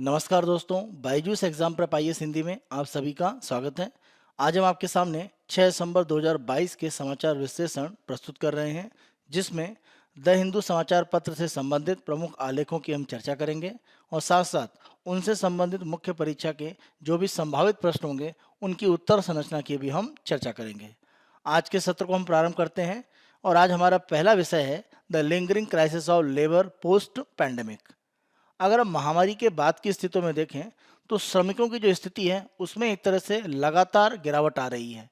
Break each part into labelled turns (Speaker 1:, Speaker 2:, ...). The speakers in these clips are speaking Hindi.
Speaker 1: नमस्कार दोस्तों, Byju's exam prep IAS Hindi में आप सभी का स्वागत है। आज हम आपके सामने 6 दिसंबर 2022 के समाचार विश्लेषण प्रस्तुत कर रहे हैं, जिसमें द हिंदू समाचार पत्र से संबंधित प्रमुख आलेखों की हम चर्चा करेंगे और साथ साथ उनसे संबंधित मुख्य परीक्षा के जो भी संभावित प्रश्न होंगे उनकी उत्तर संरचना की भी हम चर्चा करेंगे। आज के सत्र को हम प्रारंभ करते हैं और आज हमारा पहला विषय है the lingering crisis of labour post pandemic. अगर हम महामारी के बाद की स्थितियों में देखें तो श्रमिकों की जो स्थिति है उसमें एक तरह से लगातार गिरावट आ रही है,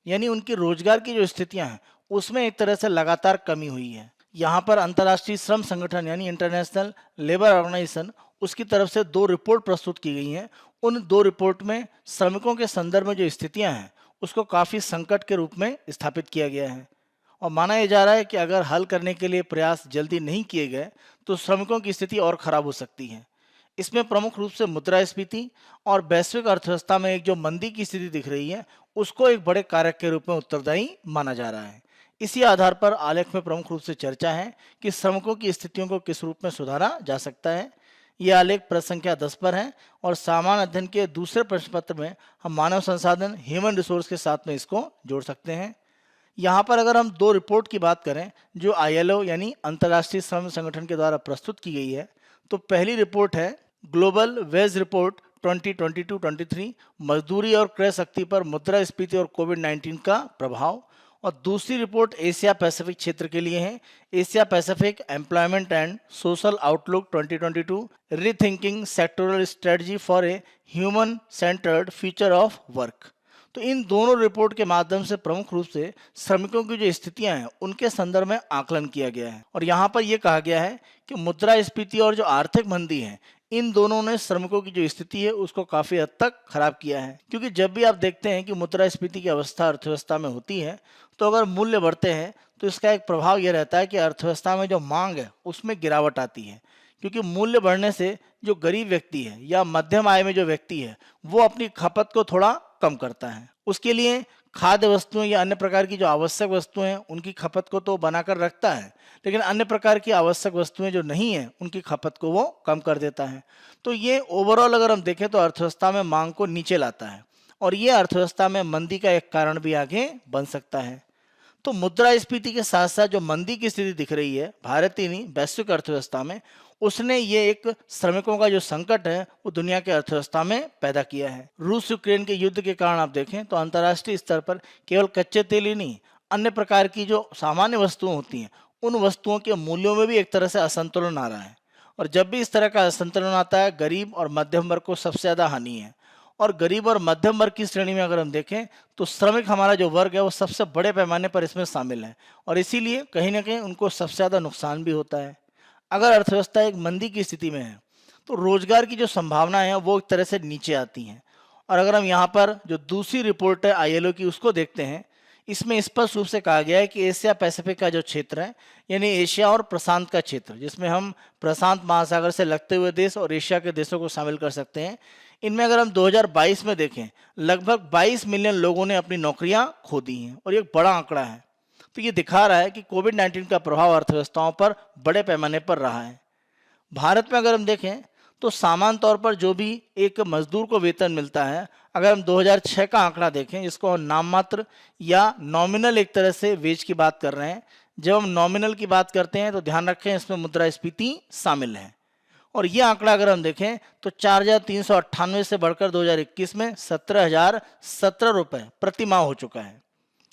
Speaker 1: यानी उनकी रोजगार की जो स्थितियां हैं उसमें एक तरह से लगातार कमी हुई है। यहाँ पर अंतर्राष्ट्रीय श्रम संगठन यानी इंटरनेशनल लेबर ऑर्गेनाइजेशन उसकी तरफ से 2 रिपोर्ट प्रस्तुत की गई हैं। उन 2 रिपोर्ट में श्रमिकों के संदर्भ में जो स्थितियां हैं उसको काफ़ी संकट के रूप में स्थापित किया गया है और माना यह जा रहा है कि अगर हल करने के लिए प्रयास जल्दी नहीं किए गए तो श्रमिकों की स्थिति और खराब हो सकती है। इसमें प्रमुख रूप से मुद्रास्फीति और वैश्विक अर्थव्यवस्था में एक जो मंदी की स्थिति दिख रही है उसको एक बड़े कारक के रूप में उत्तरदायी माना जा रहा है। इसी आधार पर आलेख में प्रमुख रूप से चर्चा है कि श्रमिकों की स्थितियों को किस रूप में सुधारा जा सकता है। यह आलेख प्रश्न संख्या 10 पर है और सामान्य अध्ययन के दूसरे प्रश्न पत्र में हम मानव संसाधन ह्यूमन रिसोर्स के साथ में इसको जोड़ सकते हैं। यहाँ पर अगर हम 2 रिपोर्ट की बात करें जो आईएलओ यानी अंतर्राष्ट्रीय श्रम संगठन के द्वारा प्रस्तुत की गई है, तो पहली रिपोर्ट है ग्लोबल वेज रिपोर्ट 2022-23 मजदूरी और क्रय शक्ति पर मुद्रास्फीति और कोविड-19 का प्रभाव, और दूसरी रिपोर्ट एशिया पैसिफिक क्षेत्र के लिए है, Asia Pacific employment and social outlook 2022 rethinking sectoral strategy for a human centred future of work. तो इन दोनों रिपोर्ट के माध्यम से प्रमुख रूप से श्रमिकों की जो स्थितियां हैं उनके संदर्भ में आकलन किया गया है और यहाँ पर यह कहा गया है कि मुद्रास्फीति और जो आर्थिक मंदी है इन दोनों ने श्रमिकों की जो स्थिति है उसको काफी हद तक खराब किया है। क्योंकि जब भी आप देखते हैं कि मुद्रास्फीति की अवस्था अर्थव्यवस्था में होती है तो अगर मूल्य बढ़ते हैं तो इसका एक प्रभाव यह रहता है कि अर्थव्यवस्था में जो मांग है उसमें गिरावट आती है, क्योंकि मूल्य बढ़ने से जो गरीब व्यक्ति है या मध्यम आय में जो व्यक्ति है वो अपनी खपत को थोड़ा कम करता है। उसके लिए खाद्य वस्तुएं या अन्य प्रकार की जो आवश्यक वस्तुएं हैं उनकी खपत को तो बनाकर रखता है, लेकिन अन्य प्रकार की आवश्यक वस्तुएं जो नहीं है उनकी खपत को वो कम कर देता है। तो ये ओवरऑल अगर हम देखें तो अर्थव्यवस्था में मांग को नीचे लाता है और ये अर्थव्यवस्था में मंदी का एक कारण भी आगे बन सकता है। तो मुद्रास्फीति के साथ साथ जो मंदी की स्थिति दिख रही है भारतीय नहीं वैश्विक अर्थव्यवस्था में, उसने ये एक श्रमिकों का जो संकट है वो दुनिया के अर्थव्यवस्था में पैदा किया है। रूस यूक्रेन के युद्ध के कारण आप देखें तो अंतर्राष्ट्रीय स्तर पर केवल कच्चे तेल ही नहीं, अन्य प्रकार की जो सामान्य वस्तुएं होती हैं उन वस्तुओं के मूल्यों में भी एक तरह से असंतुलन आ रहा है और जब भी इस तरह का असंतुलन आता है गरीब और मध्यम वर्ग को सबसे ज़्यादा हानि है। और गरीब और मध्यम वर्ग की श्रेणी में अगर हम देखें तो श्रमिक हमारा जो वर्ग है वो सबसे बड़े पैमाने पर इसमें शामिल है और इसीलिए कहीं ना कहीं उनको सबसे ज़्यादा नुकसान भी होता है। अगर अर्थव्यवस्था एक मंदी की स्थिति में है तो रोजगार की जो संभावनाएं हैं वो एक तरह से नीचे आती हैं। और अगर हम यहाँ पर जो दूसरी रिपोर्ट है आईएलओ की उसको देखते हैं, इसमें स्पष्ट रूप से कहा गया है कि एशिया पैसिफिक का जो क्षेत्र है यानी एशिया और प्रशांत का क्षेत्र, जिसमें हम प्रशांत महासागर से लगते हुए देश और एशिया के देशों को शामिल कर सकते हैं, इनमें अगर हम 2022 में देखें लगभग 22 मिलियन लोगों ने अपनी नौकरियां खो दी हैं और ये एक बड़ा आंकड़ा है। तो ये दिखा रहा है कि कोविड-19 का प्रभाव अर्थव्यवस्थाओं पर बड़े पैमाने पर रहा है। भारत में अगर हम देखें तो सामान्य तौर पर जो भी एक मजदूर को वेतन मिलता है, अगर हम 2006 का आंकड़ा देखें जिसको हम नाम मात्र या नॉमिनल एक तरह से वेज की बात कर रहे हैं, जब हम नॉमिनल की बात करते हैं तो ध्यान रखें इसमें मुद्रास्फीति शामिल है और ये आंकड़ा अगर हम देखें तो 4,398 से बढ़कर 2021 में 17,017 रुपये प्रति माह हो चुका है।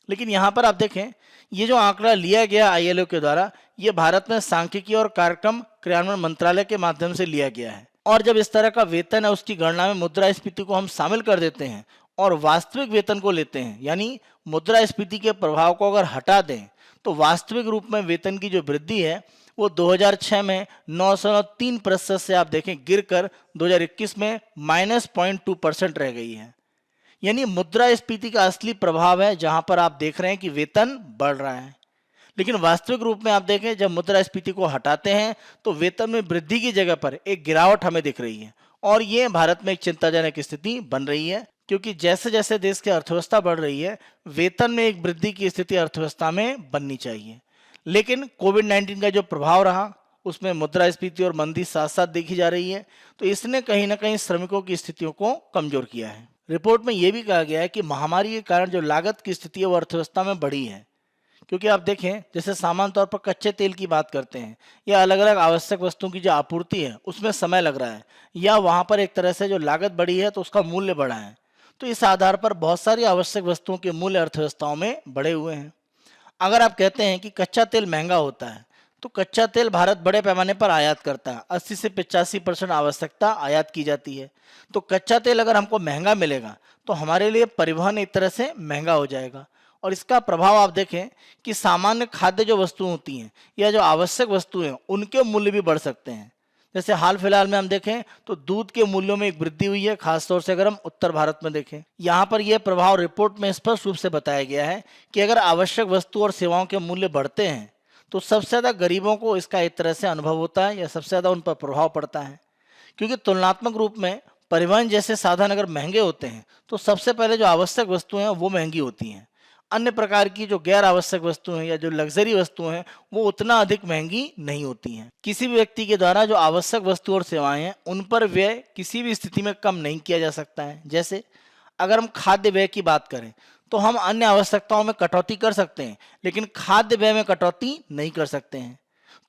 Speaker 1: लेकिन यहाँ पर आप देखें ये जो आंकड़ा लिया गया आईएलओ के द्वारा ये भारत में सांख्यिकी और कार्यक्रम क्रियान्वयन मंत्रालय के माध्यम से लिया गया है और जब इस तरह का वेतन है उसकी गणना में मुद्रास्फीति को हम शामिल कर देते हैं और वास्तविक वेतन को लेते हैं, यानी मुद्रास्फीति के प्रभाव को अगर हटा दें तो वास्तविक रूप में वेतन की जो वृद्धि है वो 2006 में 9.3% से आप देखें गिरकर 2021 में -0.2% रह गई है। यानी मुद्रास्फीति का असली प्रभाव है जहां पर आप देख रहे हैं कि वेतन बढ़ रहा है, लेकिन वास्तविक रूप में आप देखें जब मुद्रास्फीति को हटाते हैं तो वेतन में वृद्धि की जगह पर एक गिरावट हमें दिख रही है और ये भारत में एक चिंताजनक स्थिति बन रही है, क्योंकि जैसे जैसे देश की अर्थव्यवस्था बढ़ रही है वेतन में एक वृद्धि की स्थिति अर्थव्यवस्था में बननी चाहिए। लेकिन कोविड-19 का जो प्रभाव रहा उसमें मुद्रास्फीति और मंदी साथ साथ देखी जा रही है, तो इसने कहीं ना कहीं श्रमिकों की स्थितियों को कमजोर किया है। रिपोर्ट में यह भी कहा गया है कि महामारी के कारण जो लागत की स्थिति है वो अर्थव्यवस्था में बढ़ी है, क्योंकि आप देखें जैसे सामान्य तौर पर कच्चे तेल की बात करते हैं या अलग अलग आवश्यक वस्तुओं की जो आपूर्ति है उसमें समय लग रहा है, या वहाँ पर एक तरह से जो लागत बढ़ी है तो उसका मूल्य बढ़ा है। तो इस आधार पर बहुत सारी आवश्यक वस्तुओं के मूल्य अर्थव्यवस्थाओं में बढ़े हुए हैं। अगर आप कहते हैं कि कच्चा तेल महंगा होता है, तो कच्चा तेल भारत बड़े पैमाने पर आयात करता है, 80 से 85% आवश्यकता आयात की जाती है। तो कच्चा तेल अगर हमको महंगा मिलेगा तो हमारे लिए परिवहन एक तरह से महंगा हो जाएगा, और इसका प्रभाव आप देखें कि सामान्य खाद्य जो वस्तुएं होती हैं या जो आवश्यक वस्तुएं हैं उनके मूल्य भी बढ़ सकते हैं। जैसे हाल फिलहाल में हम देखें तो दूध के मूल्यों में एक वृद्धि हुई है, खासतौर से अगर हम उत्तर भारत में देखें। यहाँ पर यह प्रभाव रिपोर्ट में स्पष्ट रूप से बताया गया है कि अगर आवश्यक वस्तु और सेवाओं के मूल्य बढ़ते हैं तो सबसे ज़्यादा गरीबों को इसका एक तरह से अनुभव होता है या सबसे ज़्यादा उन पर प्रभाव पड़ता है, क्योंकि तुलनात्मक रूप में परिवहन जैसे साधन अगर महंगे होते हैं तो सबसे पहले जो आवश्यक वस्तुएं हैं वो महंगी होती हैं। अन्य प्रकार की जो गैर आवश्यक वस्तुएं हैं या जो लग्जरी वस्तुएं हैं वो उतना अधिक महंगी नहीं होती हैं। किसी भी व्यक्ति के द्वारा जो आवश्यक वस्तु और सेवाएं हैं उन पर व्यय किसी भी स्थिति में कम नहीं किया जा सकता है। जैसे अगर हम खाद्य व्यय की बात करें तो हम अन्य आवश्यकताओं में कटौती कर सकते हैं, लेकिन खाद्य व्यय में कटौती नहीं कर सकते हैं।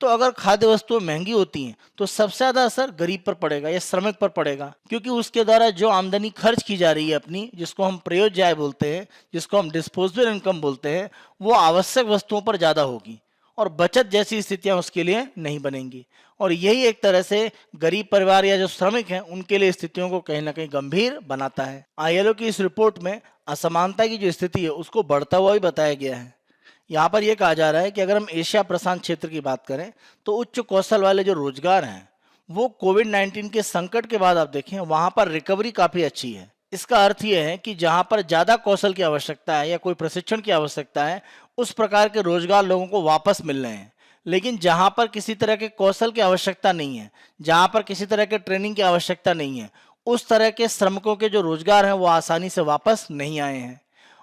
Speaker 1: तो अगर खाद्य वस्तुएं महंगी होती हैं तो सबसे ज़्यादा असर गरीब पर पड़ेगा या श्रमिक पर पड़ेगा, क्योंकि उसके द्वारा जो आमदनी खर्च की जा रही है अपनी, जिसको हम प्रयोज्य आय बोलते हैं, जिसको हम डिस्पोजेबल इनकम बोलते हैं, वो आवश्यक वस्तुओं पर ज़्यादा होगी और बचत जैसी स्थितियां उसके लिए नहीं बनेंगी। और यही एक तरह से गरीब परिवार या जो श्रमिक हैं उनके लिए स्थितियों को कहीं ना कहीं गंभीर बनाता है। आईएलओ की इस रिपोर्ट में असमानता की जो स्थिति है उसको बढ़ता हुआ भी बताया गया है। यहाँ पर यह कहा जा रहा है कि अगर हम एशिया प्रशांत क्षेत्र की बात करें तो उच्च कौशल वाले जो रोजगार हैं वो कोविड-19 के संकट के बाद आप देखें वहाँ पर रिकवरी काफ़ी अच्छी है। इसका अर्थ यह है कि जहाँ पर ज़्यादा कौशल की आवश्यकता है या कोई प्रशिक्षण की आवश्यकता है उस प्रकार के रोजगार लोगों को वापस मिल रहे हैं, लेकिन जहाँ पर किसी तरह के कौशल की आवश्यकता नहीं है, जहाँ पर किसी तरह के ट्रेनिंग की आवश्यकता नहीं है, उस तरह के श्रमिकों के जो रोजगार हैं वो आसानी से वापस नहीं आए हैं।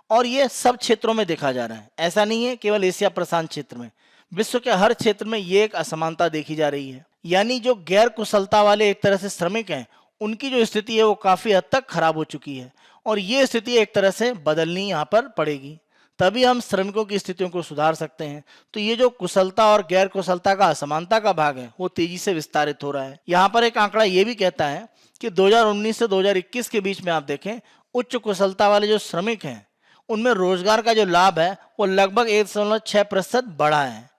Speaker 1: और ये सब क्षेत्रों में देखा जा रहा है, ऐसा नहीं है केवल एशिया प्रशांत क्षेत्र में, विश्व के हर क्षेत्र में ये एक असमानता देखी जा रही है। यानी जो गैर कुशलता वाले एक तरह से श्रमिक हैं उनकी जो स्थिति है वो काफ़ी हद तक खराब हो चुकी है, और ये स्थिति एक तरह से बदलनी यहाँ पर पड़ेगी, तभी हम श्रमिकों की स्थितियों को सुधार सकते हैं। तो ये जो कुशलता और गैर कुशलता का असमानता का भाग है वो तेजी से विस्तारित हो रहा है। यहाँ पर एक आंकड़ा ये भी कहता है कि 2019 से 2021 के बीच में आप देखें उच्च कुशलता वाले जो श्रमिक हैं उनमें रोजगार का जो लाभ है वो लगभग 1.6% बढ़ा है,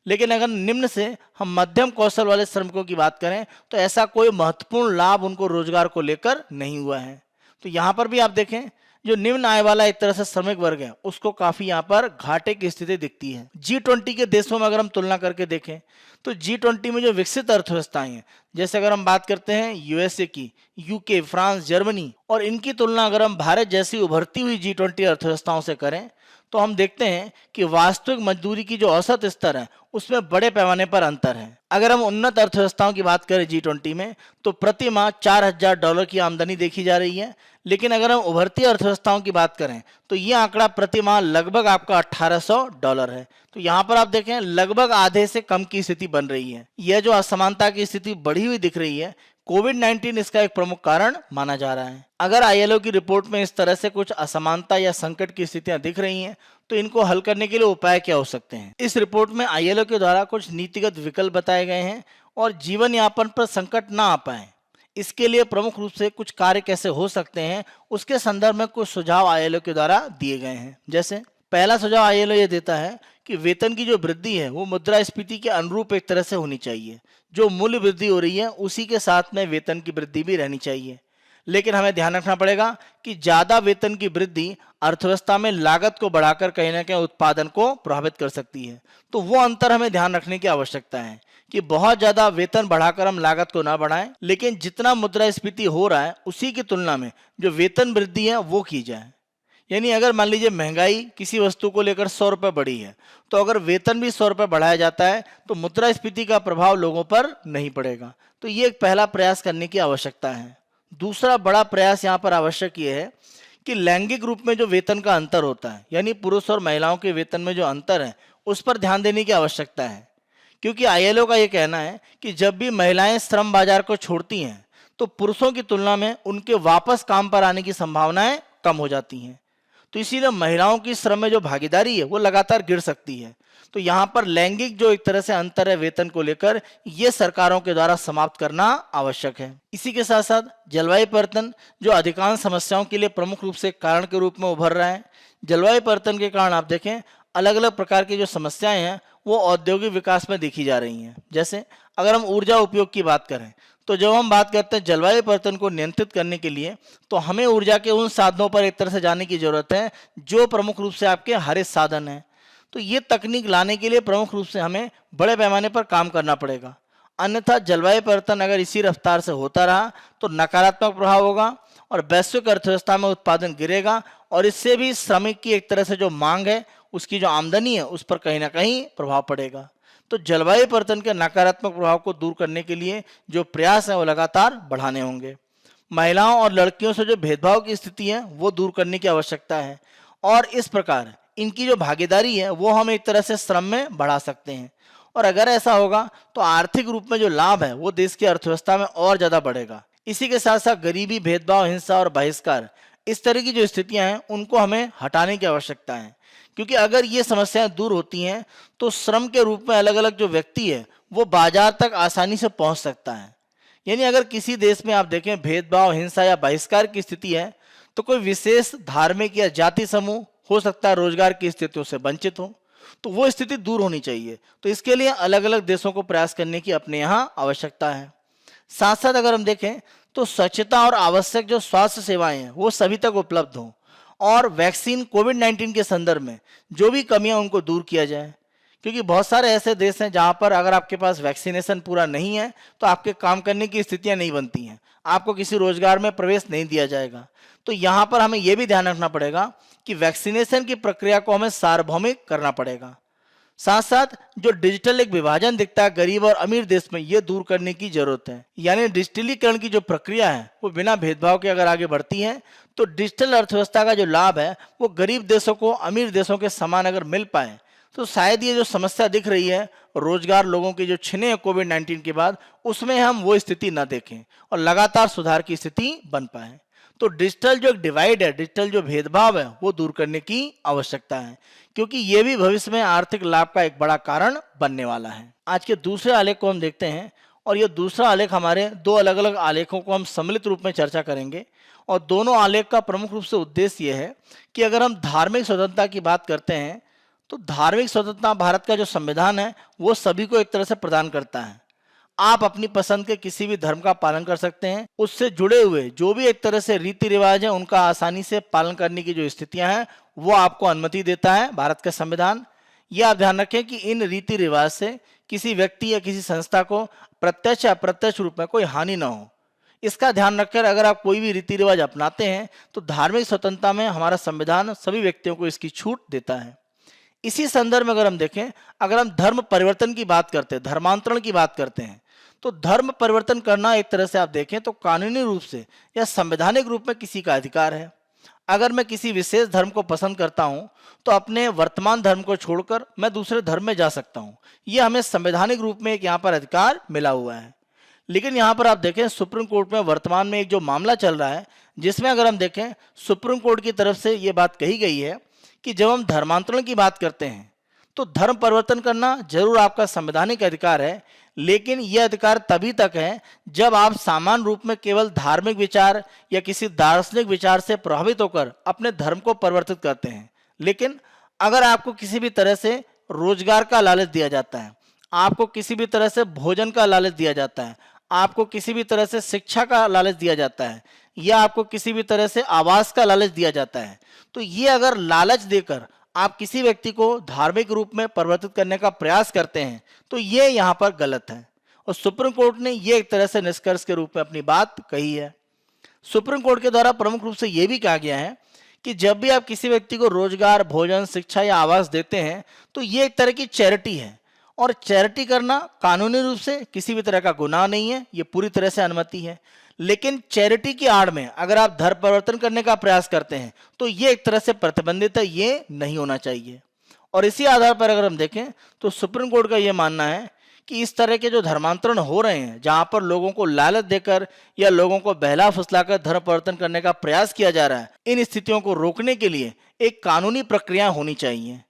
Speaker 1: लेकिन अगर निम्न से हम मध्यम कौशल वाले श्रमिकों की बात करें तो ऐसा कोई महत्वपूर्ण लाभ उनको रोजगार को लेकर नहीं हुआ है। तो यहाँ पर भी आप देखें जो निम्न आय वाला एक तरह से श्रमिक वर्ग है उसको काफी यहाँ पर घाटे की स्थिति दिखती है। G20 के देशों में अगर हम तुलना करके देखें तो G20 में जो विकसित अर्थव्यवस्थाएं हैं, जैसे अगर हम बात करते हैं यूएसए की, यूके, फ्रांस, जर्मनी, और इनकी तुलना अगर हम भारत जैसी उभरती हुई G20 अर्थव्यवस्थाओं से करें तो हम देखते हैं कि वास्तविक मजदूरी की जो औसत स्तर है उसमें बड़े पैमाने पर अंतर है। अगर हम उन्नत अर्थव्यवस्थाओं की बात करें G20 में तो प्रति माह $4,000 की आमदनी देखी जा रही है, लेकिन अगर हम उभरती अर्थव्यवस्थाओं की बात करें तो ये आंकड़ा प्रति माह लगभग आपका $1,800 है। तो यहाँ पर आप देखें लगभग आधे से कम की स्थिति बन रही है। यह जो असमानता की स्थिति बढ़ी हुई दिख रही है, कोविड-19 इसका एक प्रमुख कारण माना जा रहा है। अगर आईएलओ की रिपोर्ट में इस तरह से कुछ असमानता या संकट की स्थितियां दिख रही हैं तो इनको हल करने के लिए उपाय क्या हो सकते हैं। इस रिपोर्ट में आईएलओ के द्वारा कुछ नीतिगत विकल्प बताए गए हैं और जीवन यापन पर संकट ना आ पाए इसके लिए प्रमुख रूप से कुछ कार्य कैसे हो सकते हैं उसके संदर्भ में कुछ सुझाव आईएलओ के द्वारा दिए गए हैं। जैसे पहला सुझाव आईएलओ ये देता है कि वेतन की जो वृद्धि है वो मुद्रास्फीति के अनुरूप एक तरह से होनी चाहिए। जो मूल्य वृद्धि हो रही है उसी के साथ में वेतन की वृद्धि भी रहनी चाहिए, लेकिन हमें ध्यान रखना पड़ेगा कि ज्यादा वेतन की वृद्धि अर्थव्यवस्था में लागत को बढ़ाकर कहीं ना कहीं उत्पादन को प्रभावित कर सकती है। तो वो अंतर हमें ध्यान रखने की आवश्यकता है कि बहुत ज्यादा वेतन बढ़ाकर हम लागत को ना बढ़ाएं, लेकिन जितना मुद्रास्फीति हो रहा है उसी की तुलना में जो वेतन वृद्धि है वो की जाए। यानी अगर मान लीजिए महंगाई किसी वस्तु को लेकर 100 रुपये बढ़ी है तो अगर वेतन भी 100 रुपये बढ़ाया जाता है तो मुद्रास्फीति का प्रभाव लोगों पर नहीं पड़ेगा। तो ये एक पहला प्रयास करने की आवश्यकता है। दूसरा बड़ा प्रयास यहाँ पर आवश्यक ये है कि लैंगिक रूप में जो वेतन का अंतर होता है, यानी पुरुष और महिलाओं के वेतन में जो अंतर है उस पर ध्यान देने की आवश्यकता है, क्योंकि आईएलओ का ये कहना है कि जब भी महिलाएं श्रम बाजार को छोड़ती हैं तो पुरुषों की तुलना में उनके वापस काम पर आने की संभावनाएं कम हो जाती हैं। तो इसीलिए महिलाओं की श्रम में जो भागीदारी है वो लगातार गिर सकती है। तो यहाँ पर लैंगिक जो एक तरह से अंतर है वेतन को लेकर, ये सरकारों के द्वारा समाप्त करना आवश्यक है। इसी के साथ साथ जलवायु परिवर्तन जो अधिकांश समस्याओं के लिए प्रमुख रूप से कारण के रूप में उभर रहा है। जलवायु परिवर्तन के कारण आप देखें अलग अलग प्रकार की जो समस्याएं हैं वो औद्योगिक विकास में देखी जा रही हैं। जैसे अगर हम ऊर्जा उपयोग की बात करें तो जब हम बात करते हैं जलवायु परिवर्तन को नियंत्रित करने के लिए, तो हमें ऊर्जा के उन साधनों पर एक तरह से जाने की जरूरत है जो प्रमुख रूप से आपके हरित साधन हैं। तो ये तकनीक लाने के लिए प्रमुख रूप से हमें बड़े पैमाने पर काम करना पड़ेगा। अन्यथा जलवायु परिवर्तन अगर इसी रफ्तार से होता रहा तो नकारात्मक प्रभाव होगा और वैश्विक अर्थव्यवस्था में उत्पादन गिरेगा और इससे भी श्रमिक की एक तरह से जो मांग है, उसकी जो आमदनी है, उस पर कहीं ना कहीं प्रभाव पड़ेगा। तो जलवायु परिवर्तन के नकारात्मक प्रभाव को दूर करने के लिए जो प्रयास है वो लगातार बढ़ाने होंगे। महिलाओं और लड़कियों से जो भेदभाव की स्थिति है वो दूर करने की आवश्यकता है और इस प्रकार इनकी जो भागीदारी है वो हम एक तरह से श्रम में बढ़ा सकते हैं। और अगर ऐसा होगा तो आर्थिक रूप में जो लाभ है वो देश की अर्थव्यवस्था में और ज़्यादा बढ़ेगा। इसी के साथ साथ गरीबी, भेदभाव, हिंसा और बहिष्कार, इस तरह की जो स्थितियां हैं उनको हमें हटाने की आवश्यकता है। क्योंकि अगर ये समस्याएं दूर होती हैं तो श्रम के रूप में अलग अलग जो व्यक्ति है वो बाजार तक आसानी से पहुंच सकता है। यानी अगर किसी देश में आप देखें भेदभाव, हिंसा या बहिष्कार की स्थिति है तो कोई विशेष धार्मिक या जाति समूह हो सकता है रोजगार की स्थितियों से वंचित हो, तो वो स्थिति दूर होनी चाहिए। तो इसके लिए अलग अलग देशों को प्रयास करने की अपने यहाँ आवश्यकता है। साथ साथ अगर हम देखें तो स्वच्छता और आवश्यक जो स्वास्थ्य सेवाएं हैं वो सभी तक उपलब्ध हों और वैक्सीन कोविड-19 के संदर्भ में जो भी कमियां उनको दूर किया जाए। क्योंकि बहुत सारे ऐसे देश हैं जहां पर अगर आपके पास वैक्सीनेशन पूरा नहीं है तो आपके काम करने की स्थितियां नहीं बनती हैं, आपको किसी रोजगार में प्रवेश नहीं दिया जाएगा। तो यहाँ पर हमें यह भी ध्यान रखना पड़ेगा कि वैक्सीनेशन की प्रक्रिया को हमें सार्वभौमिक करना पड़ेगा। साथ साथ जो डिजिटल एक विभाजन दिखता है गरीब और अमीर देश में, ये दूर करने की जरूरत है। यानी डिजिटलीकरण की जो प्रक्रिया है वो बिना भेदभाव के अगर आगे बढ़ती है तो डिजिटल अर्थव्यवस्था का जो लाभ है वो गरीब देशों को अमीर देशों के समान अगर मिल पाए तो शायद ये जो समस्या दिख रही है रोजगार लोगों के जो छिने हैं कोविड-19 के बाद, उसमें हम वो स्थिति न देखें और लगातार सुधार की स्थिति बन पाए। तो डिजिटल जो डिवाइड है, डिजिटल जो भेदभाव है वो दूर करने की आवश्यकता है, क्योंकि ये भी भविष्य में आर्थिक लाभ का एक बड़ा कारण बनने वाला है। आज के दूसरे आलेख को हम देखते हैं और ये दूसरा आलेख हमारे दो अलग अलग आलेखों को हम सम्मिलित रूप में चर्चा करेंगे। और दोनों आलेख का प्रमुख रूप से उद्देश्य ये है कि अगर हम धार्मिक स्वतंत्रता की बात करते हैं तो धार्मिक स्वतंत्रता भारत का जो संविधान है वो सभी को एक तरह से प्रदान करता है। आप अपनी पसंद के किसी भी धर्म का पालन कर सकते हैं, उससे जुड़े हुए जो भी एक तरह से रीति रिवाज है उनका आसानी से पालन करने की जो स्थितियां हैं वो आपको अनुमति देता है भारत का संविधान। यह आप ध्यान रखें कि इन रीति रिवाज से किसी व्यक्ति या किसी संस्था को प्रत्यक्ष या अप्रत्यक्ष रूप में कोई हानि न हो, इसका ध्यान रखकर अगर आप कोई भी रीति रिवाज अपनाते हैं तो धार्मिक स्वतंत्रता में हमारा संविधान सभी व्यक्तियों को इसकी छूट देता है। इसी संदर्भ में अगर हम देखें, अगर हम धर्म परिवर्तन की बात करते हैं, धर्मांतरण की बात करते हैं, तो धर्म परिवर्तन करना एक तरह से आप देखें तो कानूनी रूप से या संवैधानिक रूप में किसी का अधिकार है। अगर मैं किसी विशेष धर्म को पसंद करता हूं तो अपने वर्तमान धर्म को छोड़कर मैं दूसरे धर्म में जा सकता हूं। यह हमें संवैधानिक रूप में एक यहाँ पर अधिकार मिला हुआ है। लेकिन यहाँ पर आप देखें सुप्रीम कोर्ट में वर्तमान में एक जो मामला चल रहा है जिसमें अगर हम देखें सुप्रीम कोर्ट की तरफ से ये बात कही गई है कि जब हम धर्मांतरण की बात करते हैं तो धर्म परिवर्तन करना जरूर आपका संवैधानिक अधिकार है, लेकिन यह अधिकार तभी तक है जब आप सामान्य रूप में केवल धार्मिक विचार या किसी दार्शनिक विचार से प्रभावित होकर अपने धर्म को परिवर्तित करते हैं। लेकिन अगर आपको किसी भी तरह से रोजगार का लालच दिया जाता है, आपको किसी भी तरह से भोजन का लालच दिया जाता है, आपको किसी भी तरह से शिक्षा का लालच दिया जाता है या आपको किसी भी तरह से आवास का लालच दिया जाता है, तो ये अगर लालच देकर आप किसी व्यक्ति को धार्मिक रूप में परिवर्तित करने का प्रयास करते हैं तो ये यहाँ पर गलत है। और सुप्रीम कोर्ट ने ये एक तरह से निष्कर्ष के रूप में अपनी बात कही है। सुप्रीम कोर्ट के द्वारा प्रमुख रूप से ये भी कहा गया है कि जब भी आप किसी व्यक्ति को रोजगार, भोजन, शिक्षा या आवास देते हैं तो ये एक तरह की चैरिटी है और चैरिटी करना कानूनी रूप से किसी भी तरह का गुनाह नहीं है, ये पूरी तरह से अनुमति है। लेकिन चैरिटी की आड़ में अगर आप धर्म परिवर्तन करने का प्रयास करते हैं तो ये एक तरह से प्रतिबंधित है, ये नहीं होना चाहिए। और इसी आधार पर अगर हम देखें तो सुप्रीम कोर्ट का ये मानना है कि इस तरह के जो धर्मांतरण हो रहे हैं, जहां पर लोगों को लालच देकर या लोगों को बहला फुसलाकर धर्म परिवर्तन करने का प्रयास किया जा रहा है, इन स्थितियों को रोकने के लिए एक कानूनी प्रक्रिया होनी चाहिए।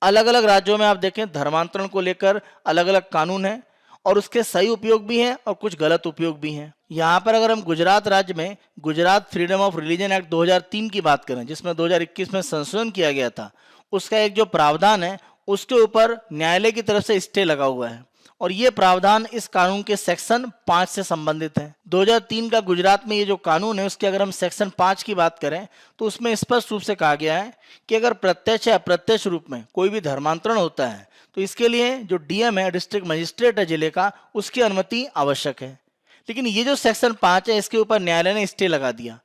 Speaker 1: अलग अलग राज्यों में आप देखें धर्मांतरण को लेकर अलग अलग कानून है और उसके सही उपयोग भी हैं और कुछ गलत उपयोग भी हैं। यहाँ पर अगर हम गुजरात राज्य में Gujarat freedom of religion act 2003 की बात करें, जिसमें 2021 में संशोधन किया गया था, उसका एक जो प्रावधान है उसके ऊपर न्यायालय की तरफ से स्टे लगा हुआ है और ये प्रावधान इस कानून के सेक्शन 5 से संबंधित है। 2003 का गुजरात में ये जो कानून है उसके अगर हम सेक्शन 5 की बात करें तो उसमें स्पष्ट रूप से कहा गया है कि अगर प्रत्यक्ष या अप्रत्यक्ष रूप में कोई भी धर्मांतरण होता है तो इसके लिए जो डीएम है, डिस्ट्रिक्ट मजिस्ट्रेट है जिले का, उसकी अनुमति आवश्यक है। लेकिन ये जो सेक्शन 5 है इसके ऊपर न्यायालय ने स्टे लगा दिया,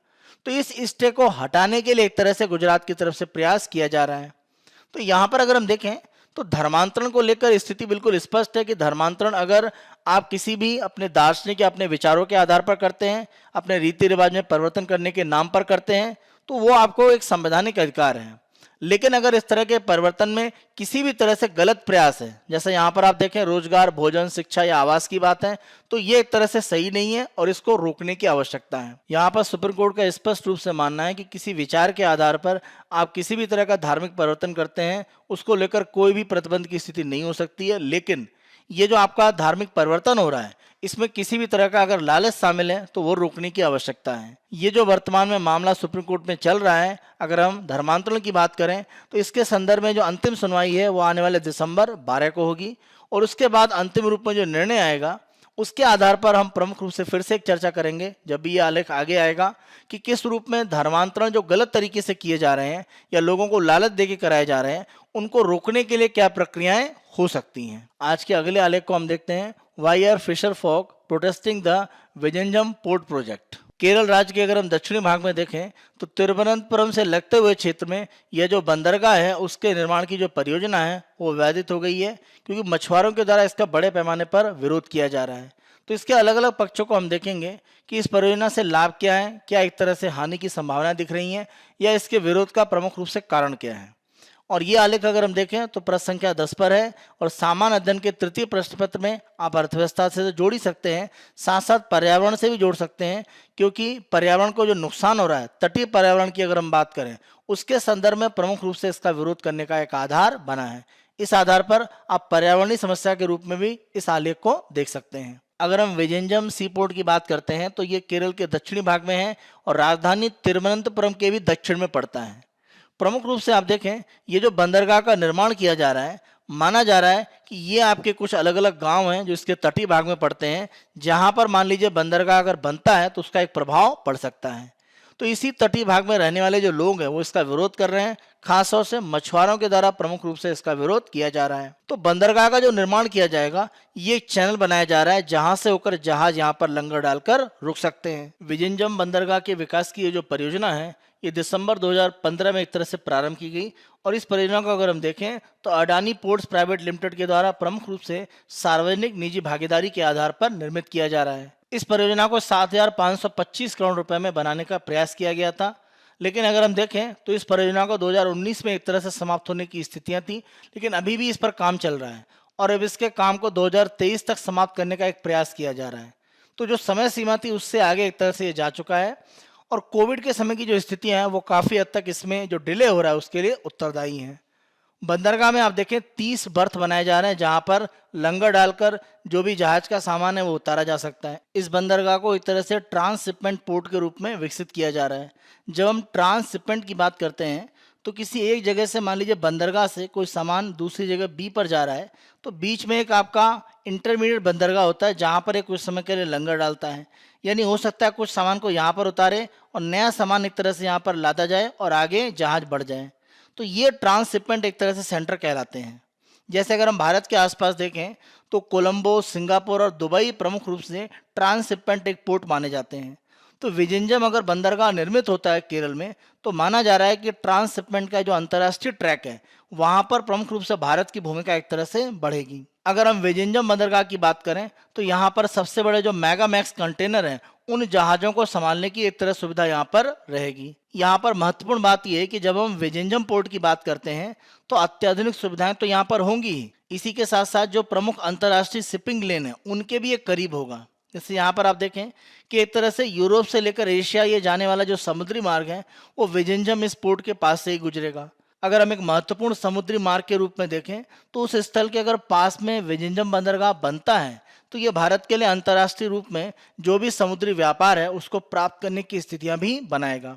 Speaker 1: तो इस स्टे को हटाने के लिए एक तरह से गुजरात की तरफ से प्रयास किया जा रहा है। तो यहाँ पर अगर हम देखें तो धर्मांतरण को लेकर स्थिति बिल्कुल स्पष्ट है कि धर्मांतरण अगर आप किसी भी अपने दार्शनिक या अपने विचारों के आधार पर करते हैं, अपने रीति रिवाज में परिवर्तन करने के नाम पर करते हैं, तो वो आपको एक संवैधानिक अधिकार है। लेकिन अगर इस तरह के परिवर्तन में किसी भी तरह से गलत प्रयास है, जैसे यहाँ पर आप देखें रोजगार, भोजन, शिक्षा या आवास की बात है, तो ये एक तरह से सही नहीं है और इसको रोकने की आवश्यकता है। यहाँ पर सुप्रीम कोर्ट का स्पष्ट रूप से मानना है कि किसी विचार के आधार पर आप किसी भी तरह का धार्मिक परिवर्तन करते हैं, उसको लेकर कोई भी प्रतिबंध की स्थिति नहीं हो सकती है। लेकिन ये जो आपका धार्मिक परिवर्तन हो रहा है इसमें किसी भी तरह का अगर लालच शामिल है तो वो रोकने की आवश्यकता है। ये जो वर्तमान में मामला सुप्रीम कोर्ट में चल रहा है, अगर हम धर्मांतरण की बात करें तो इसके संदर्भ में जो अंतिम सुनवाई है वो आने वाले दिसंबर 12 को होगी और उसके बाद अंतिम रूप में जो निर्णय आएगा उसके आधार पर हम प्रमुख रूप से फिर से एक चर्चा करेंगे जब भी ये आलेख आगे आएगा कि किस रूप में धर्मांतरण जो गलत तरीके से किए जा रहे हैं या लोगों को लालच देके कराए जा रहे हैं उनको रोकने के लिए क्या प्रक्रियाएं हो सकती हैं। आज के अगले आलेख को हम देखते हैं, why are fisher folk protesting the Vizhinjam port project. Kerala राज्य के अगर हम दक्षिणी भाग में देखें तो तिरुवनंतपुरम से लगते हुए क्षेत्र में यह जो बंदरगाह है उसके निर्माण की जो परियोजना है वो विवादित हो गई है, क्योंकि मछुआरों के द्वारा इसका बड़े पैमाने पर विरोध किया जा रहा है। तो इसके अलग अलग पक्षों को हम देखेंगे कि इस परियोजना से लाभ क्या है, क्या एक तरह से हानि की संभावना दिख रही है या इसके विरोध का प्रमुख रूप से कारण क्या है। और ये आलेख अगर हम देखें तो प्रश्न संख्या 10 पर है और सामान्य अध्ययन के तृतीय प्रश्न पत्र में आप अर्थव्यवस्था से तो जोड़ ही सकते हैं, साथ साथ पर्यावरण से भी जोड़ सकते हैं, क्योंकि पर्यावरण को जो नुकसान हो रहा है, तटीय पर्यावरण की अगर हम बात करें उसके संदर्भ में प्रमुख रूप से इसका विरोध करने का एक आधार बना है। इस आधार पर आप पर्यावरणीय समस्या के रूप में भी इस आलेख को देख सकते हैं। अगर हम विजयम सी पोर्ट की बात करते हैं तो ये केरल के दक्षिणी भाग में है और राजधानी तिरुवनंतपुरम के भी दक्षिण में पड़ता है। प्रमुख रूप से आप देखें ये जो बंदरगाह का निर्माण किया जा रहा है, माना जा रहा है कि ये आपके कुछ अलग अलग गांव हैं जो इसके तटीय भाग में पड़ते हैं, जहां पर मान लीजिए बंदरगाह अगर बनता है तो उसका एक प्रभाव पड़ सकता है। तो इसी तटीय भाग में रहने वाले जो लोग हैं वो इसका विरोध कर रहे हैं, खासतौर से मछुआरों के द्वारा प्रमुख रूप से इसका विरोध किया जा रहा है। तो बंदरगाह का जो निर्माण किया जाएगा ये एक चैनल बनाया जा रहा है जहां से होकर जहाज यहाँ पर लंगर डालकर रुक सकते हैं। विजयम बंदरगाह के विकास की ये जो परियोजना है ये दिसंबर 2015 में एक तरह से प्रारंभ की गई और इस परियोजना को अगर हम देखें तो अडानी पोर्ट्स प्राइवेट लिमिटेड के द्वारा प्रमुख रूप से सार्वजनिक निजी भागीदारी के आधार पर निर्मित किया जा रहा है। इस परियोजना को 7,525 करोड़ रुपए में बनाने का प्रयास किया गया था, लेकिन अगर हम देखें तो इस परियोजना को 2019 में एक तरह से समाप्त होने की स्थितियां थी, लेकिन अभी भी इस पर काम चल रहा है और अब इसके काम को 2023 तक समाप्त करने का एक प्रयास किया जा रहा है। तो जो समय सीमा थी उससे आगे एक तरह से ये जा चुका है और कोविड के समय की जो स्थितियां हैं वो काफ़ी हद तक इसमें जो डिले हो रहा है उसके लिए उत्तरदायी हैं। बंदरगाह में आप देखें 30 बर्थ बनाए जा रहे हैं जहां पर लंगर डालकर जो भी जहाज का सामान है वो उतारा जा सकता है। इस बंदरगाह को एक तरह से ट्रांसशिपमेंट पोर्ट के रूप में विकसित किया जा रहा है। जब हम ट्रांसशिपमेंट की बात करते हैं तो किसी एक जगह से मान लीजिए बंदरगाह से कोई सामान दूसरी जगह बी पर जा रहा है तो बीच में एक आपका इंटरमीडिएट बंदरगाह होता है जहाँ पर एक कुछ समय के लिए लंगर डालता है। यानी हो सकता है कुछ सामान को यहाँ पर उतारे और नया सामान एक तरह से यहाँ पर लादा जाए और आगे जहाज बढ़ जाए। तो ये ट्रांसशिपमेंट एक तरह से सेंटर कहलाते हैं। जैसे अगर हम भारत के आसपास देखें तो कोलंबो, सिंगापुर और दुबई प्रमुख रूप से ट्रांसशिपमेंट एक पोर्ट माने जाते हैं। तो विजिंजम अगर बंदरगाह निर्मित होता है केरल में, तो माना जा रहा है कि ट्रांसशिपमेंट का जो अंतर्राष्ट्रीय ट्रैक है वहां पर प्रमुख रूप से भारत की भूमिका एक तरह से बढ़ेगी। अगर हम विजिंजम बंदरगाह की बात करें तो यहाँ पर सबसे बड़े जो मेगा मैक्स कंटेनर हैं उन जहाजों को संभालने की एक तरह सुविधा यहाँ पर रहेगी। यहाँ पर महत्वपूर्ण बात यह है कि जब हम विजिंजम पोर्ट की बात करते हैं तो अत्याधुनिक सुविधाएं तो यहाँ पर होंगी ही, इसी के साथ साथ जो प्रमुख अंतर्राष्ट्रीय शिपिंग लेन है उनके भी एक करीब होगा। जैसे यहाँ पर आप देखें कि एक तरह से यूरोप से लेकर एशिया ये जाने वाला जो समुद्री मार्ग है वो विजिंजम इस पोर्ट के पास से ही गुजरेगा। अगर हम एक महत्वपूर्ण समुद्री मार्ग के रूप में देखें तो उस स्थल के अगर पास में विजिंजम बंदरगाह बनता है तो ये भारत के लिए अंतर्राष्ट्रीय रूप में जो भी समुद्री व्यापार है उसको प्राप्त करने की स्थितियां भी बनाएगा।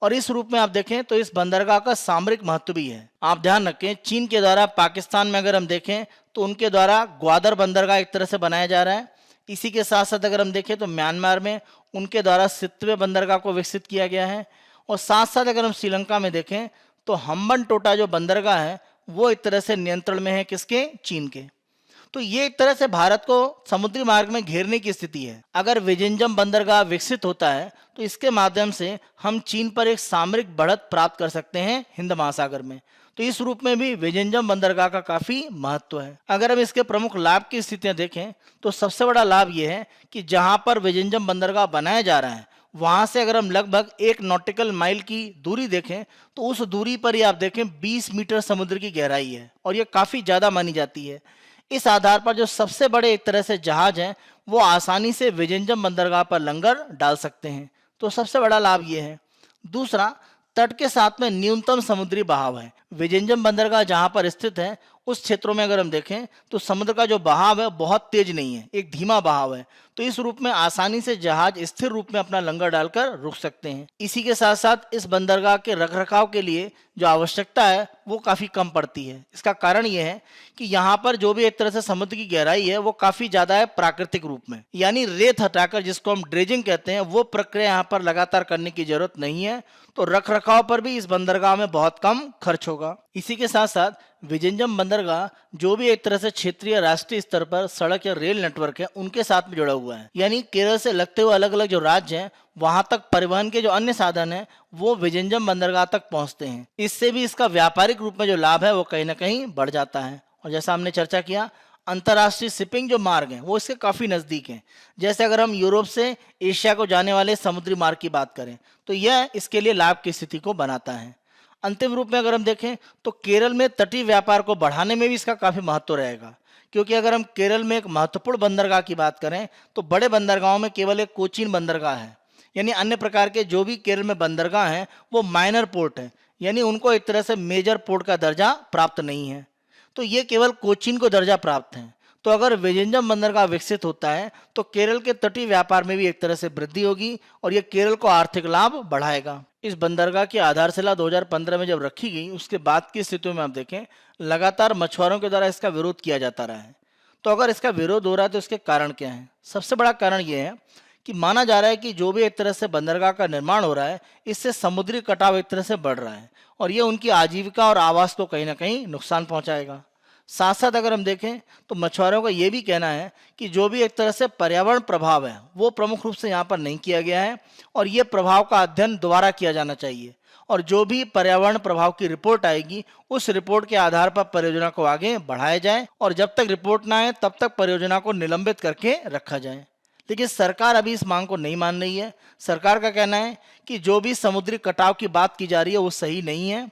Speaker 1: और इस रूप में आप देखें तो इस बंदरगाह का सामरिक महत्व भी है। आप ध्यान रखें, चीन के द्वारा पाकिस्तान में अगर हम देखें तो उनके द्वारा ग्वादर बंदरगाह एक तरह से बनाया जा रहा है। इसी के साथ साथ अगर हम देखें तो म्यांमार में उनके द्वारा सितवे बंदरगाह को विकसित किया गया है। और साथ साथ अगर हम श्रीलंका में देखें तो हम्बन टोटा जो बंदरगाह है वो एक तरह से नियंत्रण में है किसके, चीन के। तो ये एक तरह से भारत को समुद्री मार्ग में घेरने की स्थिति है। अगर विजिंजम बंदरगाह विकसित होता है तो इसके माध्यम से हम चीन पर एक सामरिक बढ़त प्राप्त कर सकते हैं हिंद महासागर में। तो इस रूप में भी विजिंजम बंदरगाह का काफी महत्व है। अगर हम इसके प्रमुख लाभ की स्थितियां देखें तो सबसे बड़ा लाभ यह है कि जहां पर विजिंजम बंदरगाह बनाया जा रहा है वहां से अगर हम लगभग 1 नॉटिकल माइल की दूरी देखें तो उस दूरी पर ही आप देखें 20 मीटर समुद्र की गहराई है और ये काफी ज्यादा मानी जाती है। इस आधार पर जो सबसे बड़े एक तरह से जहाज हैं वो आसानी से विजिंजम बंदरगाह पर लंगर डाल सकते हैं। तो सबसे बड़ा लाभ ये है। दूसरा, तट के साथ में न्यूनतम समुद्री बहाव है। विजिंजम बंदरगाह जहां पर स्थित है उस क्षेत्रों में अगर हम देखें तो समुद्र का जो बहाव है बहुत तेज नहीं है, एक धीमा बहाव है। तो इस रूप में आसानी से जहाज स्थिर रूप में अपना लंगर डालकर रुक सकते हैं। इसी के साथ साथ इस बंदरगाह के रखरखाव के लिए जो आवश्यकता है वो काफी कम पड़ती है। इसका कारण यह है कि यहाँ पर जो भी एक तरह से समुद्र की गहराई है वो काफी ज्यादा है प्राकृतिक रूप में, यानी रेत हटाकर जिसको हम ड्रेजिंग कहते हैं वो प्रक्रिया यहाँ पर लगातार करने की जरूरत नहीं है। तो रखरखाव पर भी इस बंदरगाह में बहुत कम खर्च होगा। इसी के साथ साथ विजिंजम बंदरगाह जो भी एक तरह से क्षेत्रीय राष्ट्रीय स्तर पर सड़क या रेल नेटवर्क है उनके साथ में जुड़ा हुआ है, यानी केरल से लगते हुए अलग अलग जो राज्य हैं वहां तक परिवहन के जो अन्य साधन हैं वो विजिंजम बंदरगाह तक पहुंचते हैं। इससे भी इसका व्यापारिक रूप में जो लाभ है वो कहीं ना कहीं बढ़ जाता है। और जैसा हमने चर्चा किया, अंतर्राष्ट्रीय शिपिंग जो मार्ग हैं वो इसके काफी नजदीक हैं। जैसे अगर हम यूरोप से एशिया को जाने वाले समुद्री मार्ग की बात करें तो यह इसके लिए लाभ की स्थिति को बनाता है। अंतिम रूप में अगर हम देखें तो केरल में तटीय व्यापार को बढ़ाने में भी इसका काफी महत्व रहेगा, क्योंकि अगर हम केरल में एक महत्वपूर्ण बंदरगाह की बात करें तो बड़े बंदरगाहों में केवल एक कोचीन बंदरगाह है, यानी अन्य प्रकार के जो भी केरल में बंदरगाह हैं वो माइनर पोर्ट है, यानी उनको एक तरह से मेजर पोर्ट का दर्जा प्राप्त नहीं है। तो ये केवल कोचीन को दर्जा प्राप्त है। तो अगर विजिंजम बंदरगाह विकसित होता है तो केरल के तटीय व्यापार में भी एक तरह से वृद्धि होगी और ये केरल को आर्थिक लाभ बढ़ाएगा। इस बंदरगाह की आधारशिला 2015 में जब रखी गई उसके बाद की स्थितियों में आप देखें लगातार मछुआरों के द्वारा इसका विरोध किया जाता रहा है। तो अगर इसका विरोध हो रहा है तो इसके कारण क्या है? सबसे बड़ा कारण यह है कि माना जा रहा है कि जो भी एक तरह से बंदरगाह का निर्माण हो रहा है इससे समुद्री कटाव एक तरह से बढ़ रहा है और ये उनकी आजीविका और आवास को कहीं ना कहीं नुकसान पहुंचाएगा। साथ साथ अगर हम देखें तो मछुआरों का ये भी कहना है कि जो भी एक तरह से पर्यावरण प्रभाव है वो प्रमुख रूप से यहाँ पर नहीं किया गया है और ये प्रभाव का अध्ययन दोबारा किया जाना चाहिए और जो भी पर्यावरण प्रभाव की रिपोर्ट आएगी उस रिपोर्ट के आधार पर परियोजना को आगे बढ़ाया जाए और जब तक रिपोर्ट ना आए तब तक परियोजना को निलंबित करके रखा जाए। लेकिन सरकार अभी इस मांग को नहीं मान रही है। सरकार का कहना है कि जो भी समुद्री कटाव की बात की जा रही है वो सही नहीं है,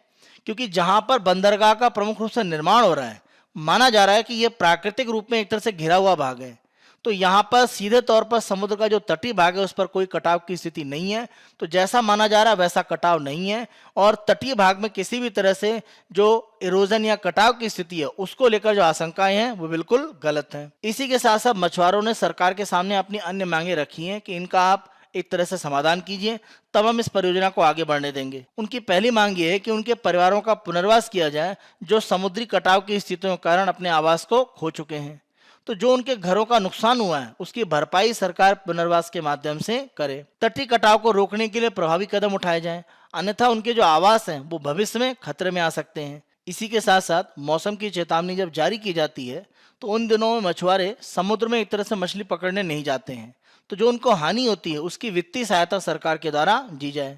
Speaker 1: क्योंकि जहां पर बंदरगाह का प्रमुख रूप से निर्माण हो रहा है माना जा रहा है कि यह प्राकृतिक रूप में एक तरह से घिरा हुआ भाग है। तो यहाँ पर सीधे तौर पर समुद्र का जो तटीय भाग है उस पर कोई कटाव की स्थिति नहीं है। तो जैसा माना जा रहा है वैसा कटाव नहीं है और तटीय भाग में किसी भी तरह से जो इरोजन या कटाव की स्थिति है उसको लेकर जो आशंकाएं हैं वो बिल्कुल गलत हैं। इसी के साथ साथ मछुआरों ने सरकार के सामने अपनी अन्य मांगे रखी हैं कि इनका आप एक तरह से समाधान कीजिए, तब हम इस परियोजना को आगे बढ़ने देंगे। उनकी पहली मांग ये है कि उनके परिवारों का पुनर्वास किया जाए जो समुद्री कटाव की स्थितियों के कारण अपने आवास को खो चुके हैं। तो जो उनके घरों का नुकसान हुआ है उसकी भरपाई सरकार पुनर्वास के माध्यम से करे। तटीय कटाव को रोकने के लिए प्रभावी कदम उठाए जाएं, अन्यथा उनके जो आवास हैं वो भविष्य में खतरे में आ सकते हैं। इसी के साथ साथ मौसम की चेतावनी जब जारी की जाती है तो उन दिनों में मछुआरे समुद्र में एक तरह से मछली पकड़ने नहीं जाते हैं। तो जो उनको हानि होती है उसकी वित्तीय सहायता सरकार के द्वारा दी जाए।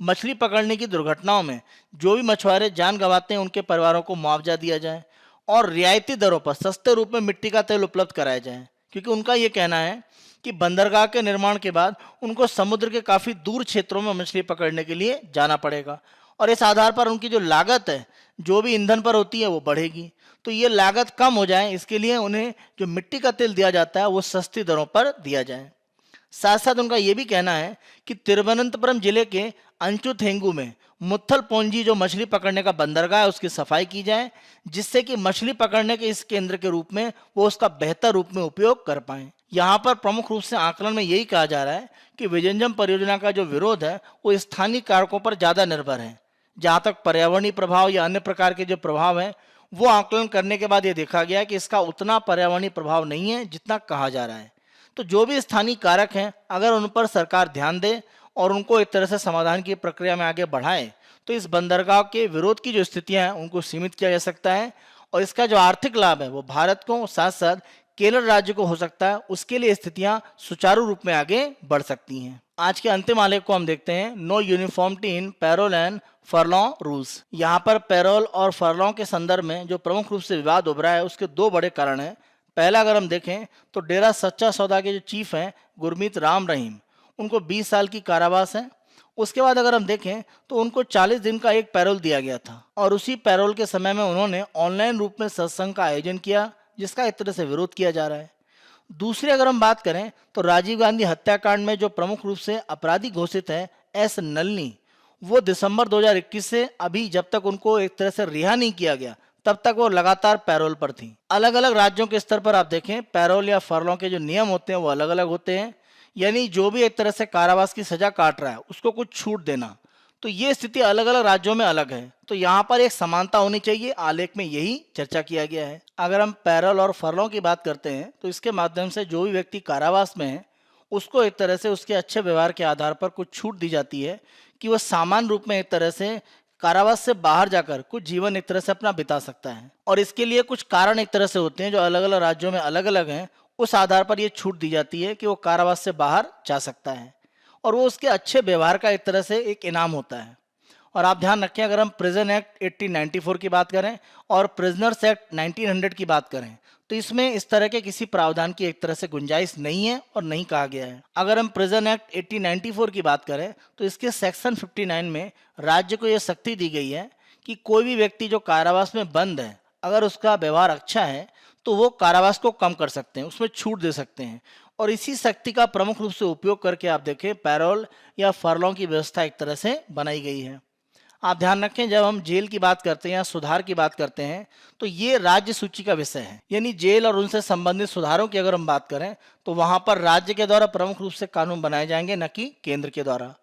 Speaker 1: मछली पकड़ने की दुर्घटनाओं में जो भी मछुआरे जान गंवाते हैं उनके परिवारों को मुआवजा दिया जाए और रियायती दरों पर सस्ते रूप में मिट्टी का तेल उपलब्ध कराया जाए, क्योंकि उनका ये कहना है कि बंदरगाह के निर्माण के बाद उनको समुद्र के काफ़ी दूर क्षेत्रों में मछली पकड़ने के लिए जाना पड़ेगा और इस आधार पर उनकी जो लागत है जो भी ईंधन पर होती है वो बढ़ेगी। तो ये लागत कम हो जाए इसके लिए उन्हें जो मिट्टी का तेल दिया जाता है वो सस्ती दरों पर दिया जाए। साथ साथ उनका ये भी कहना है कि तिरुवनंतपुरम जिले के अंचुथेंगू में मुत्थल पोंजी जो मछली पकड़ने का बंदरगाह है उसकी सफाई की जाए, जिससे कि मछली पकड़ने के इस केंद्र के रूप में वो उसका बेहतर रूप में उपयोग कर पाएं। यहाँ पर प्रमुख रूप से आकलन में यही कहा जा रहा है कि विजयनगरम परियोजना का जो विरोध है वो स्थानीय कारकों पर ज़्यादा निर्भर है। जहाँ तक पर्यावरणीय प्रभाव या अन्य प्रकार के जो प्रभाव हैं वो आकलन करने के बाद ये देखा गया कि इसका उतना पर्यावरणीय प्रभाव नहीं है जितना कहा जा रहा है। तो जो भी स्थानीय कारक हैं अगर उन पर सरकार ध्यान दे और उनको एक तरह से समाधान की प्रक्रिया में आगे बढ़ाए तो इस बंदरगाह के विरोध की जो स्थितियां हैं उनको सीमित किया जा सकता है और इसका जो आर्थिक लाभ है वो भारत को साथ साथ केरल राज्य को हो सकता है। उसके लिए स्थितियां सुचारू रूप में आगे बढ़ सकती हैं। आज के अंतिम आलेख को हम देखते हैं, no uniformity in parole and furlough rules. यहाँ पर पैरोल और फरलॉ के संदर्भ में जो प्रमुख रूप से विवाद उभरा है उसके दो बड़े कारण हैं। पहला अगर हम देखें तो डेरा सच्चा सौदा के जो चीफ हैं गुरमीत राम रहीम, उनको 20 साल की कारावास है। उसके बाद अगर हम देखें तो उनको 40 दिन का एक पैरोल दिया गया था और उसी पैरोल के समय में उन्होंने ऑनलाइन रूप में सत्संग का आयोजन किया जिसका एक तरह से विरोध किया जा रहा है। दूसरी अगर हम बात करें तो राजीव गांधी हत्याकांड में जो प्रमुख रूप से अपराधी घोषित है एस नलिनी, वो दिसंबर 2021 से अभी जब तक उनको एक तरह से रिहा नहीं किया गया तब तक वो लगातार पैरोल पर थी। अलग अलग राज्यों के स्तर पर आप देखें पैरोल या फरलॉ के जो नियम होते हैं वो अलग अलग होते हैं, यानी जो भी एक तरह से कारावास की सजा काट रहा है उसको कुछ छूट देना। तो ये स्थिति अलग अलग राज्यों में अलग है, तो यहाँ पर एक समानता होनी चाहिए। आलेख में यही चर्चा किया गया है। अगर हम पैरोल और फरलॉ की बात करते हैं तो इसके माध्यम से जो भी व्यक्ति कारावास में है उसको एक तरह से उसके अच्छे व्यवहार के आधार पर कुछ छूट दी जाती है कि वह सामान्य रूप में एक तरह से कारावास से बाहर जाकर कुछ जीवन एक तरह से अपना बिता सकता है और इसके लिए कुछ कारण एक तरह से होते हैं जो अलग अलग राज्यों में अलग अलग हैं। उस आधार पर ये छूट दी जाती है कि वो कारावास से बाहर जा सकता है और वो उसके अच्छे व्यवहार का एक तरह से एक इनाम होता है। और आप ध्यान रखें अगर हम प्रिजन एक्ट 1894 की बात करें और प्रिजनर्स एक्ट 1900 की बात करें तो इसमें इस तरह के किसी प्रावधान की एक तरह से गुंजाइश नहीं है और नहीं कहा गया है। अगर हम प्रिजन एक्ट 1894 की बात करें तो इसके सेक्शन 59 में राज्य को यह सख्ती दी गई है कि कोई भी व्यक्ति जो कारावास में बंद है अगर उसका व्यवहार अच्छा है तो वो कारावास को कम कर सकते हैं, उसमें छूट दे सकते हैं। और इसी शक्ति का प्रमुख रूप से उपयोग करके आप देखें पैरोल या फरलॉ की व्यवस्था एक तरह से बनाई गई है। आप ध्यान रखें जब हम जेल की बात करते हैं या सुधार की बात करते हैं तो ये राज्य सूची का विषय है, यानी जेल और उनसे संबंधित सुधारों की अगर हम बात करें तो वहां पर राज्य के द्वारा प्रमुख रूप से कानून बनाए जाएंगे न कि केंद्र के द्वारा।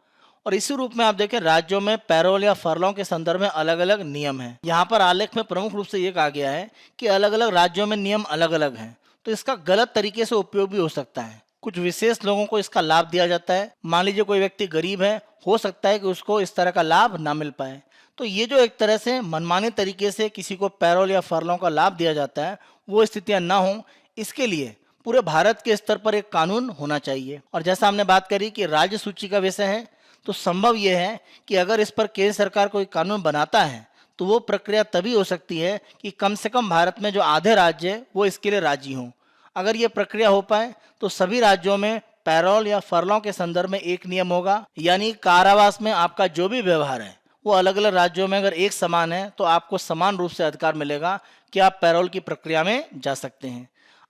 Speaker 1: और इसी रूप में आप देखें राज्यों में पैरोल या फरलॉ के संदर्भ में अलग अलग नियम हैं। यहाँ पर आलेख में प्रमुख रूप से ये कहा गया है कि अलग अलग राज्यों में नियम अलग अलग हैं, तो इसका गलत तरीके से उपयोग भी हो सकता है। कुछ विशेष लोगों को इसका लाभ दिया जाता है। मान लीजिए कोई व्यक्ति गरीब है, हो सकता है कि उसको इस तरह का लाभ ना मिल पाए। तो ये जो एक तरह से मनमाने तरीके से किसी को पैरोल या फरलॉ का लाभ दिया जाता है वो स्थितियां ना हो, इसके लिए पूरे भारत के स्तर पर एक कानून होना चाहिए। और जैसा हमने बात करी कि राज्य सूची का विषय है तो संभव यह है कि अगर इस पर केंद्र सरकार कोई कानून बनाता है तो वो प्रक्रिया तभी हो सकती है कि कम से कम भारत में जो आधे राज्य है वो इसके लिए राजी हों। अगर ये प्रक्रिया हो पाए तो सभी राज्यों में पैरोल या फरलॉ के संदर्भ में एक नियम होगा, यानी कारावास में आपका जो भी व्यवहार है वो अलग अलग राज्यों में अगर एक समान है तो आपको समान रूप से अधिकार मिलेगा कि आप पैरोल की प्रक्रिया में जा सकते हैं।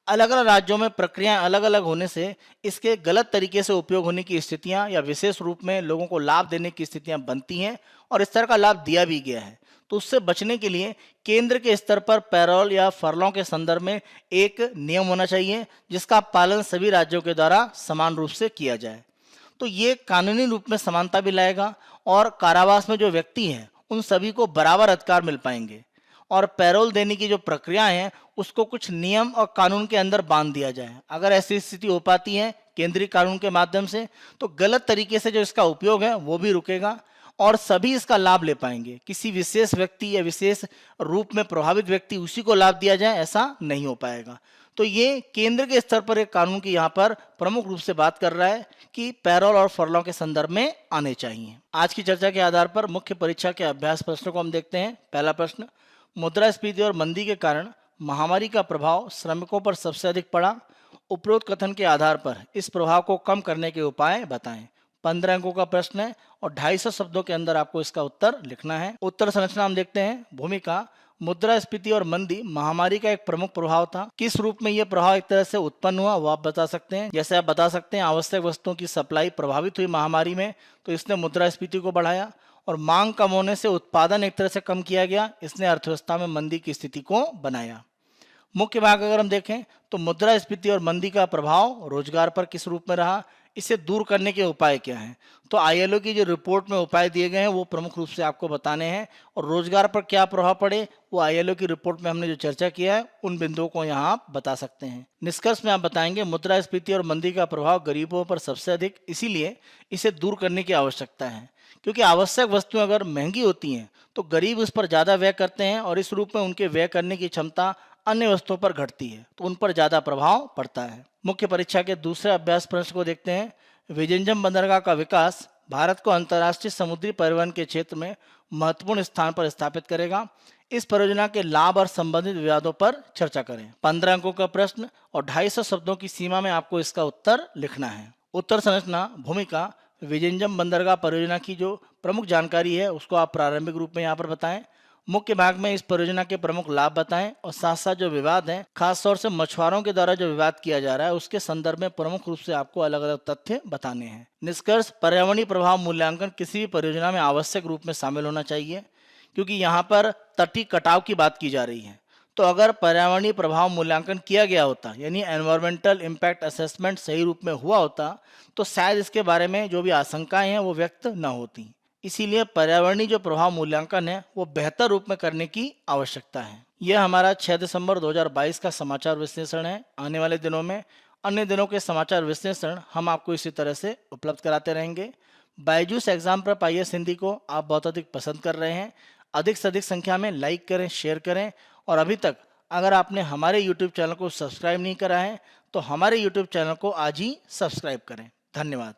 Speaker 1: अलग अलग राज्यों में प्रक्रियाएं अलग अलग होने से इसके गलत तरीके से उपयोग होने की स्थितियां या विशेष रूप में लोगों को लाभ देने की स्थितियां बनती हैं और इस तरह का लाभ दिया भी गया है। तो उससे बचने के लिए केंद्र के स्तर पर पैरोल या फरलॉ के संदर्भ में एक नियम होना चाहिए जिसका पालन सभी राज्यों के द्वारा समान रूप से किया जाए। तो ये कानूनी रूप में समानता भी लाएगा और कारावास में जो व्यक्ति हैं उन सभी को बराबर अधिकार मिल पाएंगे। और पैरोल देने की जो प्रक्रिया है उसको कुछ नियम और कानून के अंदर बांध दिया जाए। अगर ऐसी स्थिति हो पाती है केंद्रीय कानून के माध्यम से तो गलत तरीके से जो इसका उपयोग है वो भी रुकेगा और सभी इसका लाभ ले पाएंगे। किसी विशेष व्यक्ति या विशेष रूप में प्रभावित व्यक्ति उसी को लाभ दिया जाए, ऐसा नहीं हो पाएगा। तो ये केंद्र के स्तर पर एक कानून की यहाँ पर प्रमुख रूप से बात कर रहा है कि पैरोल और फरलॉ के संदर्भ में आने चाहिए। आज की चर्चा के आधार पर मुख्य परीक्षा के अभ्यास प्रश्नों को हम देखते हैं। पहला प्रश्न, मुद्रास्फीति और मंदी के कारण महामारी का प्रभाव श्रमिकों पर सबसे अधिक पड़ा। उपरोक्त कथन के आधार पर इस प्रभाव को कम करने के उपाय बताएं। 15 अंकों का प्रश्न है और 250 शब्दों के अंदर आपको इसका उत्तर लिखना है। उत्तर संरचना हम देखते हैं। भूमिका, मुद्रास्फीति और मंदी महामारी का एक प्रमुख प्रभाव था। किस रूप में यह प्रभाव एक तरह से उत्पन्न हुआ वो आप बता सकते हैं। जैसे आप बता सकते हैं आवश्यक वस्तुओं की सप्लाई प्रभावित हुई महामारी में, तो इसने मुद्रास्फीति को बढ़ाया, और मांग कम होने से उत्पादन एक तरह से कम किया गया, इसने अर्थव्यवस्था में मंदी की स्थिति को बनाया। मुख्य भाग अगर हम देखें तो मुद्रास्फीति और मंदी का प्रभाव रोजगार पर किस रूप में रहा, इसे दूर करने के उपाय क्या हैं। तो आईएलओ की जो रिपोर्ट में उपाय दिए गए हैं वो प्रमुख रूप से आपको बताने हैं, और रोजगार पर क्या प्रभाव पड़े वो आईएलओ की रिपोर्ट में हमने जो चर्चा किया है उन बिंदुओं को यहाँ आप बता सकते हैं। निष्कर्ष में आप बताएंगे मुद्रास्फीति और मंदी का प्रभाव गरीबों पर सबसे अधिक, इसीलिए इसे दूर करने की आवश्यकता है। क्योंकि आवश्यक वस्तुएं अगर महंगी होती हैं तो गरीब उस पर ज़्यादा व्यय करते हैं, और इस रूप में उनके व्यय करने की क्षमता अन्य वस्तुओं पर घटती है, तो उन पर ज़्यादा प्रभाव पड़ता है। मुख्य परीक्षा के दूसरे अभ्यास प्रश्न को देखते हैं। विजयम बंदरगाह का विकास भारत को अंतर्राष्ट्रीय समुद्री परिवहन के क्षेत्र में महत्वपूर्ण स्थान पर स्थापित करेगा। इस परियोजना के लाभ और संबंधित विवादों पर चर्चा करें। 15 अंकों का प्रश्न और 250 शब्दों की सीमा में आपको इसका उत्तर लिखना है। उत्तर संरचना, भूमिका, विजयम बंदरगाह परियोजना की जो प्रमुख जानकारी है उसको आप प्रारंभिक रूप में यहाँ पर बताएं। मुख्य भाग में इस परियोजना के प्रमुख लाभ बताएं, और साथ साथ जो विवाद हैं, खासतौर से मछुआरों के द्वारा जो विवाद किया जा रहा है उसके संदर्भ में प्रमुख रूप से आपको अलग अलग तथ्य बताने हैं। निष्कर्ष, पर्यावरणीय प्रभाव मूल्यांकन किसी भी परियोजना में आवश्यक रूप में शामिल होना चाहिए, क्योंकि यहाँ पर तटीय कटाव की बात की जा रही है। तो अगर पर्यावरणीय प्रभाव मूल्यांकन किया गया होता, यानी एनवायरमेंटल इम्पैक्ट असेसमेंट सही रूप में हुआ होता, तो शायद इसके बारे में जो भी आशंकाएं हैं वो व्यक्त न होती। इसीलिए पर्यावरणीय जो प्रभाव मूल्यांकन है वो बेहतर रूप में करने की आवश्यकता है। यह हमारा 6 दिसंबर 2022 का समाचार विश्लेषण है। आने वाले दिनों में अन्य दिनों के समाचार विश्लेषण हम आपको इसी तरह से उपलब्ध कराते रहेंगे। Byju's exam prep IAS Hindi को आप बहुत अधिक पसंद कर रहे हैं। अधिक से अधिक संख्या में लाइक करें, शेयर करें, और अभी तक अगर आपने हमारे YouTube चैनल को सब्सक्राइब नहीं करा है तो हमारे YouTube चैनल को आज ही सब्सक्राइब करें। धन्यवाद।